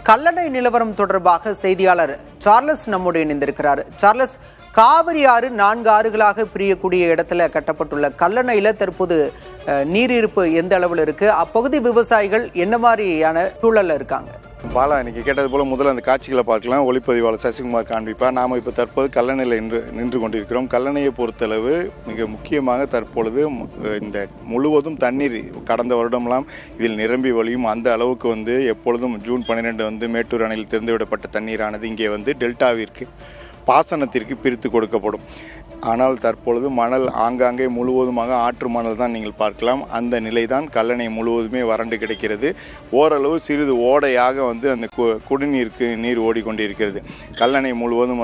கல்லணை நிலவரம் தொடர்பாக செய்தியாளர் சார்லஸ் நம்முடைய இணைந்திருக்கிறார். சார்லஸ், காவிரி ஆறு 4 ஆறுகளாக பிரியக்கூடிய இடத்துல கட்டப்பட்டுள்ள கல்லணையில தற்போது நீரிருப்பு எந்த அளவில் இருக்கு? அப்பகுதி விவசாயிகள் என்ன மாதிரியான சூழல்ல இருக்காங்க? பாலா, இன்னைக்கு கேட்டது போல முதல்ல அந்த காட்சிகளை பார்க்கலாம். ஒளிப்பதிவாளர் சசிகுமார் காண்பிப்பார். நாம் இப்போ தற்போது கல்லணையில் நின்று கொண்டிருக்கிறோம். கல்லணையை பொறுத்தளவு மிக முக்கியமாக தற்பொழுது இந்த முழுவதும் தண்ணீர் கடந்த வருடம்லாம் இதில் நிரம்பி வழியும். அந்த அளவுக்கு எப்பொழுதும் ஜூன் 12 மேட்டூர் அணையில் திறந்துவிடப்பட்ட தண்ணீரானது இங்கே டெல்டாவிற்கு பாசனத்திற்கு பிரித்து கொடுக்கப்படும். ஆனால் தற்பொழுது மணல் ஆங்காங்கே முழுவதுமாக ஆற்று மணல் தான் நீங்கள் பார்க்கலாம். அந்த நிலைதான் கல்லணை முழுவதுமே வறண்டு கிடைக்கிறது. ஓரளவு சிறிது ஓடையாக அந்த குடிநீருக்கு நீர் ஓடிக்கொண்டிருக்கிறது. கல்லணை முழுவதும்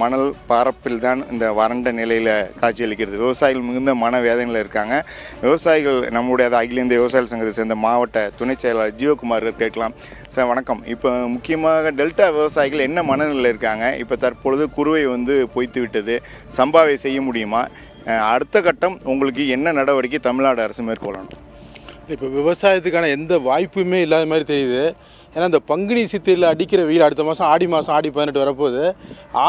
மணல் பரப்பில் தான் இந்த வறண்ட நிலையில் காட்சியளிக்கிறது. விவசாயிகள் மிகுந்த மன வேதனையில் இருக்காங்க. விவசாயிகள் நம்முடைய அகில இந்திய விவசாயிகள் சங்கத்தை சேர்ந்த மாவட்ட துணை செயலாளர் ஜீவகுமார் கேட்கலாம். சார் வணக்கம். இப்போ முக்கியமாக டெல்டா விவசாயிகள் என்ன மனநிலையில் இருக்காங்க? இப்போ தற்பொழுது குறுவை பொய்த்து விட்டது, சம்பாவை செய்ய முடியுமா? அடுத்த கட்டம் உங்களுக்கு என்ன நடவடிக்கை தமிழ்நாடு அரசு மேற்கொள்ளணும்? இப்போ விவசாயத்துக்கான எந்த வாய்ப்புமே இல்லாத மாதிரி தெரியுது. ஏன்னா இந்த பங்குனி சித்திரையில் அடிக்கிற வெயில் அடுத்த மாதம் ஆடி 18 வரப்போகுது.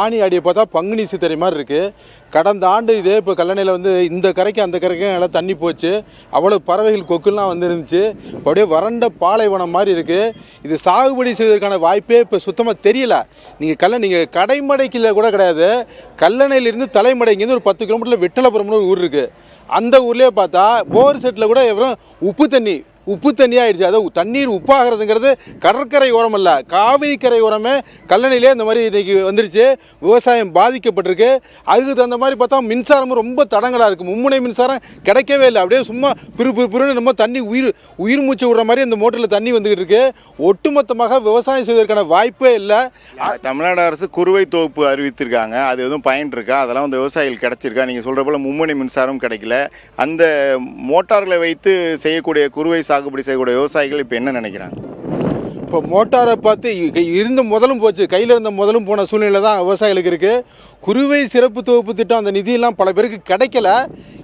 ஆணி ஆடியை பார்த்தா பங்குனி சித்திரை மாதிரி இருக்குது. கடந்த ஆண்டு இதே இப்போ கல்லணையில் இந்த கரைக்கு அந்த கரைக்கு நல்லா தண்ணி போச்சு. அவ்வளோ பறவைகள் கொக்குலாம் வந்துருந்துச்சு. அப்படியே வறண்ட பாலைவனம் மாதிரி இருக்குது. இது சாகுபடி செய்வதற்கான வாய்ப்பே இப்போ சுத்தமாக தெரியல. நீங்கள் கடைமடைக்கில் கூட கிடையாது. கல்லணையிலிருந்து தலைமடை இங்கேருந்து ஒரு 10 கிலோமீட்டரில் வெட்டலபுரம்னு ஒரு ஊர் இருக்குது. அந்த ஊர்லேயே பார்த்தா போர் செட்டில் கூட எவ்வளோ உப்பு தண்ணி ஆயிடுச்சு. அதாவது தண்ணீர் உப்பாகிறதுங்கிறது கடற்கரை ஓரம் அல்ல, காவிரி கரை ஓரமே கல்லணையிலே இந்த மாதிரி இன்னைக்கு வந்துருச்சு. விவசாயம் பாதிக்கப்பட்டிருக்கு. அதுக்கு தகுந்த மாதிரி பார்த்தா மின்சாரமும் ரொம்ப தடங்களாக இருக்குது. மும்முனை மின்சாரம் கிடைக்கவே இல்லை. அப்படியே சும்மா பிறுன்னு நம்ம தண்ணி உயிர் மூச்சு விடுற மாதிரி அந்த மோட்டரில் தண்ணி வந்துக்கிட்டு இருக்கு. ஒட்டுமொத்தமாக விவசாயம் செய்வதற்கான வாய்ப்பே இல்லை. தமிழ்நாடு அரசு குறுவை தொகுப்பு அறிவித்திருக்காங்க. அது எதுவும் பயன் இருக்கா? அதெல்லாம் விவசாயிகள் கிடைச்சிருக்கா? நீங்கள் சொல்கிற போல மும்முனை மின்சாரம் கிடைக்கல. அந்த மோட்டார்களை வைத்து செய்யக்கூடிய குறுவை சாகுபடி செய்யக்கூடிய விவசாயிகள் இப்போ என்ன நினைக்கிறாங்க? இப்போ மோட்டாரை பார்த்து இருந்த முதலும் போச்சு, கையில் இருந்த முதலும் போன சூழ்நிலை தான் விவசாயிகளுக்கு இருக்குது. குறுவை சிறப்பு தொகுப்பு திட்டம் அந்த நிதியெல்லாம் பல பேருக்கு கிடைக்கல.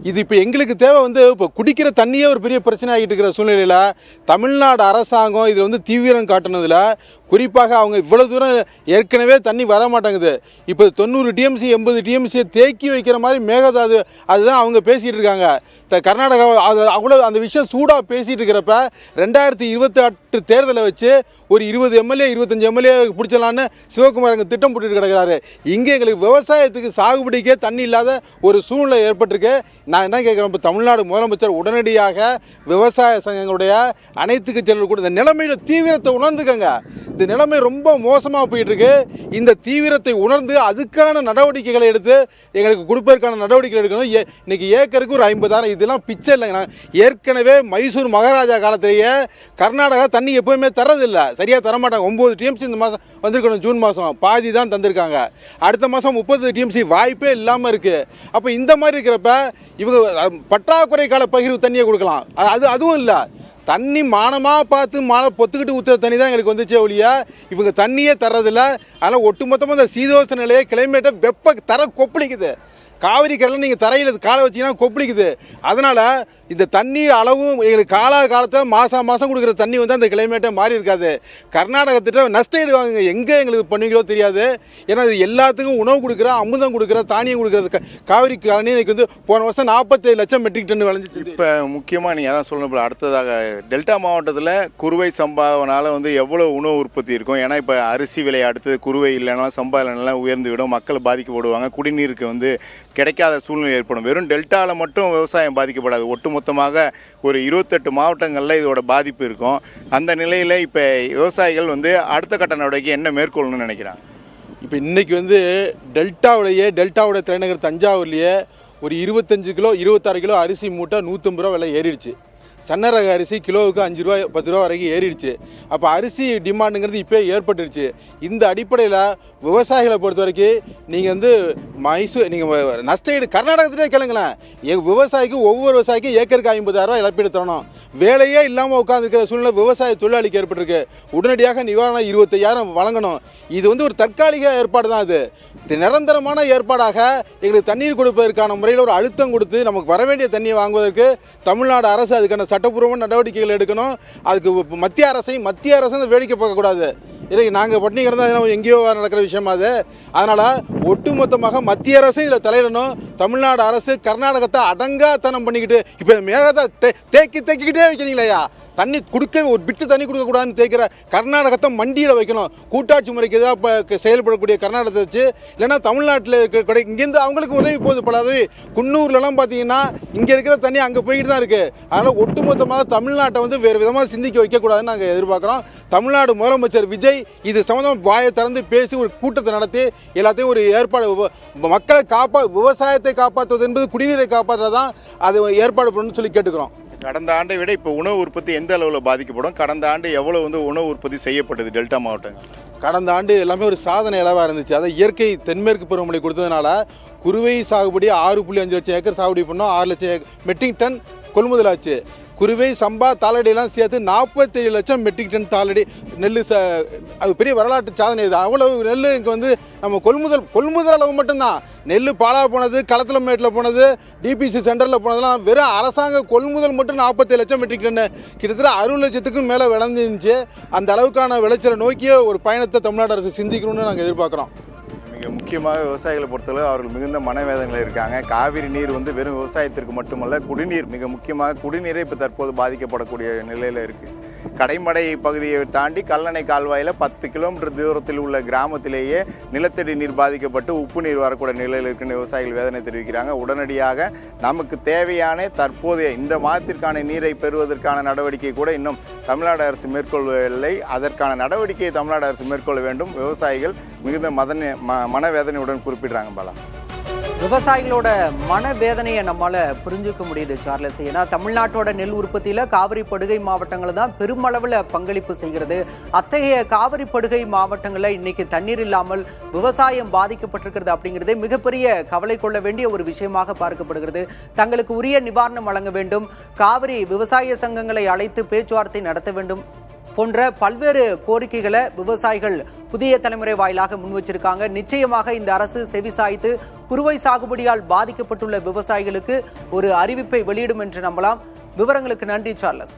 இது இப்போ எங்களுக்கு தேவை இப்போ குடிக்கிற தண்ணியே ஒரு பெரிய பிரச்சனை ஆகிட்டு இருக்கிற சூழ்நிலையில் தமிழ்நாடு அரசாங்கம் இது தீவிரம் காட்டினதில் குறிப்பாக அவங்க இவ்வளோ தூரம் ஏற்கனவே தண்ணி வர மாட்டேங்குது. இப்போ 90 டிஎம்சி 80 டிஎம்சியை தேக்கி வைக்கிற மாதிரி மேகதாது அதுதான் அவங்க பேசிகிட்டு இருக்காங்க. கர்நாடகா அவ்வளோ அந்த விஷயம் சூடாக பேசிகிட்டு இருக்கிறப்ப 2028 தேர்தலை வச்சு ஒரு 20 எம்எல்ஏ 25 எம்எல்ஏ பிடிச்சலான்னு சிவகுமார் அங்கே திட்டம் போட்டுட்டு கிடக்கிறாரு. இங்கே எங்களுக்கு விவசாயத்துக்கு சாகுபடிக்கே தண்ணி இல்லாத ஒரு சூழ்நிலை ஏற்பட்டிருக்கு. நான் என்ன கேட்குறேன், இப்போ தமிழ்நாடு முதலமைச்சர் உடனடியாக விவசாய சங்கங்களுடைய அனைத்து கட்சிகள் கூட இந்த நிலைமையில தீவிரத்தை உணர்ந்துக்கங்க. இந்த நிலைமை ரொம்ப மோசமாக போயிட்டு இருக்கு. இந்த தீவிரத்தை உணர்ந்து அதுக்கான நடவடிக்கைகளை எடுத்து எங்களுக்கு கொடுப்பதற்கான நடவடிக்கைகள் எடுக்கணும். இன்னைக்கு ஏக்கருக்கு ஒரு 50,000, இதெல்லாம் பிச்சை இல்லைங்க. ஏற்கனவே மைசூர் மகாராஜா காலத்திலேயே கர்நாடகா தண்ணி எப்பவுமே தரதில்லை, சரியாக தரமாட்டாங்க. 9 டிஎம்சி இந்த மாதம் வந்திருக்கணும், ஜூன் மாதம் பாதி தான் தந்திருக்காங்க. அடுத்த மாதம் 30 டிஎம்சி வாய்ப்பே இல்லாமல் இருக்குது. அப்போ இந்த மாதிரி இருக்கிறப்ப இவங்க பற்றாக்குறை கால பகிர்வு தண்ணியை கொடுக்கலாம். அதுவும் இல்லை. தண்ணி மானமாக பார்த்து மாலை பொத்துக்கிட்டு ஊற்றுற தண்ணி தான் எங்களுக்கு வந்துச்சே ஒழிய இவங்க தண்ணியே தர்றதில்ல. அதனால் ஒட்டுமொத்தமாக இந்த சீதோஷ்ண நிலையை கிளைமேட்டை வெப்ப தர கொப்பளிக்குது. காவிரி கரையில் நீங்கள் தரையில் காலை வச்சிங்கன்னா கொப்பளிக்குது. அதனால் இந்த தண்ணி அளவும் எங்களுக்கு காலத்தில் மாதம் கொடுக்குற தண்ணி அந்த கிளைமேட்டை மாறி இருக்காது. கர்நாடகத்திட்ட நஷ்டம் வாங்க எங்கே எங்களுக்கு பண்ணுவீங்களோ தெரியாது. ஏன்னா இது எல்லாத்துக்கும் உணவு கொடுக்குற, அமுதம் கொடுக்குற, தானியம் கொடுக்குறது காவிரி கணினிக்கு போன வருஷம் 47 லட்சம் மெட்ரிக் டன் விளைஞ்சிச்சு. இப்போ முக்கியமாக நீங்கள் அதான் சொல்லணும். அடுத்ததாக டெல்டா மாவட்டத்தில் குறுவை சம்பாவனால எவ்வளோ உணவு உற்பத்தி இருக்கும்? ஏன்னா இப்போ அரிசி விலை அடுத்தது குறுவை இல்லைனா சம்பா இல்லைனா உயர்ந்து விடும், மக்கள் பாதிக்கப்படுவாங்க, குடிநீருக்கு கிடைக்காத சூழ்நிலை ஏற்படும். வெறும் டெல்டாவில் மட்டும் விவசாயம் பாதிக்கப்படாது, ஒட்டுமொத்தமாக ஒரு 28 மாவட்டங்களில் இதோட பாதிப்பு இருக்கும். அந்த நிலையில் இப்போ விவசாயிகள் அடுத்த கட்ட நடவடிக்கை என்ன மேற்கொள்ளணும்னு நினைக்கிறாங்க? இப்போ இன்னைக்கு டெல்டாவோட தலைநகர் தஞ்சாவூர்லேயே ஒரு 25 கிலோ 26 கிலோ அரிசி மூட்டை 150 ரூபா விலை ஏறிடுச்சு. சன்னரக அரிசி கிலோவுக்கு 5 ரூபா 10 ரூபா வரைக்கும் ஏறிடுச்சு. அப்போ அரிசி டிமாண்டுங்கிறது இப்போ ஏற்பட்டுருச்சு. இந்த அடிப்படையில் விவசாயிகளை பொறுத்த வரைக்கும் நீங்கள் நீங்கள் நஷ்டஈடு கர்நாடகத்திலே கேளுங்களேன். ஒவ்வொரு விவசாயிக்கும் ஏக்கருக்கு 50,000 ரூபா இழப்பீடு தரணும். வேலையே இல்லாமல் உட்காந்துருக்கிற சூழ்நிலை விவசாய தொழிலாளிக்கு ஏற்பட்டிருக்கு. உடனடியாக நிவாரணம் 25,000 வழங்கணும். இது ஒரு தற்காலிக ஏற்பாடு தான். இது நிரந்தரமான ஏற்பாடாக எங்களுக்கு தண்ணீர் கொடுப்பதற்கான முறையில் ஒரு அழுத்தம் கொடுத்து நமக்கு வர வேண்டிய தண்ணியை வாங்குவதற்கு தமிழ்நாடு அரசு அதுக்கான சட்டப்பூர்வமான நடவடிக்கைகள் எடுக்கணும். அதுக்கு மத்திய அரசு வேடிக்கை பார்க்கக்கூடாது. இல்லை நாங்கள் பட்டினி கிடந்தா எங்கேயோ நடக்கிற விஷயமா அது. அதனால் ஒட்டுமொத்தமாக மத்திய அரசு இதில் தலையிடணும். தமிழ்நாடு அரசு கர்நாடகத்தை அடங்காத்தனம் பண்ணிக்கிட்டு இப்போ மேகத்தை தேக்கிக்கிட்டே வைக்கிறீங்களா? தண்ணி கொடுக்க ஒரு பிட்டு தண்ணி கொடுக்கக்கூடாதுன்னு தேய்க்கிற கர்நாடகத்தை மண்டியில் வைக்கணும். கூட்டாட்சி முறைக்கு எதிராக செயல்படக்கூடிய கர்நாடகத்தை வச்சு, இல்லைன்னா தமிழ்நாட்டில் இருக்கிற இங்கேருந்து அவங்களுக்கு உதவி போகுது. பல உதவி குன்னூர்லலாம் பார்த்தீங்கன்னா இங்கே இருக்கிற தண்ணி அங்கே போய்கிட்டு தான் இருக்குது. அதனால் ஒட்டுமொத்தமாக தமிழ்நாட்டை வேறு விதமாக சிந்திக்க வைக்கக்கூடாதுன்னு நாங்கள் எதிர்பார்க்குறோம். தமிழ்நாடு முதலமைச்சர் விஜய் இது சம்மந்தமாக வாயை திறந்து பேசி ஒரு கூட்டத்தை நடத்தி எல்லாத்தையும் ஒரு ஏற்பாடு, மக்களை விவசாயத்தை காப்பாற்றுவது என்பது குடிநீரை காப்பாற்றுறதான் அது ஏற்பாடு பண்ணணும்னு சொல்லி கேட்டுக்கிறோம். கடந்த ஆண்டை விட இப்போ உணவு உற்பத்தி எந்த அளவில் பாதிக்கப்படும்? கடந்த ஆண்டு எவ்வளவு உணவு உற்பத்தி செய்யப்பட்டது டெல்டா மாவட்டங்கள்? கடந்த ஆண்டு எல்லாமே ஒரு சாதனை அளவாக இருந்துச்சு. அதை இயற்கை தென்மேற்கு பருவமழை கொடுத்ததுனால குறுவை சாகுபடி 6.5 லட்சம் ஏக்கர் சாகுபடி பண்ணோம். 6 லட்சம் மெட்ரிக் டன் கொள்முதல் ஆச்சு. குறுவை சம்பா தாளடியெல்லாம் சேர்த்து 47 லட்சம் மெட்ரிக் டன் தாளடி நெல். அது பெரிய வரலாற்று சாதனை. இது அவ்வளவு நெல் இங்கே நம்ம கொள்முதல் அளவு மட்டும்தான். நெல் பாலா போனது, களத்தில் மேட்டில் போனது, டிபிசி சென்டரில் போனதெல்லாம் வெறும் அரசாங்க கொள்முதல் மட்டும் 47 லட்சம் மெட்ரிக் டன், கிட்டத்தட்ட 60 லட்சத்துக்கும் மேலே விளைஞ்சிருந்துச்சு. அந்த அளவுக்கான விளைச்சலை நோக்கிய ஒரு பயணத்தை தமிழ்நாடு அரசு சிந்திக்கணும்னு நாங்கள் எதிர்பார்க்குறோம். மிக முக்கியமாக விவசாயிகளை பொறுத்தளவு அவர்கள் மிகுந்த மனவேதனையில் இருக்காங்க. காவிரி நீர் வெறும் விவசாயத்திற்கு மட்டுமல்ல, குடிநீர் மிக முக்கியமாக குடிநீரை இப்போ தற்போது பாதிக்கப்படக்கூடிய நிலையில் இருக்குது. கடைமடை பகுதியை தாண்டி கல்லணை கால்வாயில் 10 கிலோமீட்டர் தூரத்தில் உள்ள கிராமத்திலேயே நிலத்தடி நீர் பாதிக்கப்பட்டு உப்பு நீர் வரக்கூடிய நிலையில் இருக்குன்னு விவசாயிகள் வேதனை தெரிவிக்கிறாங்க. உடனடியாக நமக்கு தேவையான தற்போதைய இந்த மாதத்திற்கான நீரை பெறுவதற்கான நடவடிக்கை கூட இன்னும் தமிழ்நாடு அரசு மேற்கொள்ளவில்லை. அதற்கான நடவடிக்கையை தமிழ்நாடு அரசு மேற்கொள்ள வேண்டும். விவசாயிகள் மிகுந்த மனவேதனையுடன் குறிப்பிடுறாங்க. பாலா, விவசாயிகளோட மனவேதனையை நம்மால புரிஞ்சுக்க முடியுது சார்லஸ். ஏன்னா தமிழ்நாட்டோட நெல் உற்பத்தியில காவிரி படுகை மாவட்டங்கள் தான் பெருமளவுல பங்களிப்பு செய்கிறது. அத்தகைய காவிரி படுகை மாவட்டங்கள்ல இன்னைக்கு தண்ணீர் இல்லாமல் விவசாயம் பாதிக்கப்பட்டிருக்கிறது அப்படிங்கிறதே மிகப்பெரிய கவலை கொள்ள வேண்டிய ஒரு விஷயமாக பார்க்கப்படுகிறது. தங்களுக்கு உரிய நிவாரணம் வழங்க வேண்டும், காவிரி விவசாய சங்கங்களை அழைத்து பேச்சுவார்த்தை நடத்த வேண்டும் போன்ற பல்வேறு கோரிக்கைகளை விவசாயிகள் புதிய தலைமுறை வாயிலாக முன் வச்சிருக்காங்க. நிச்சயமாக இந்த அரசு செவிசாய்த்து குறுவை சாகுபடியால் பாதிக்கப்பட்டுள்ள விவசாயிகளுக்கு ஒரு அறிவிப்பை வெளியிடும் என்று நம்பலாம். விவரங்களுக்கு நன்றி சார்லஸ்.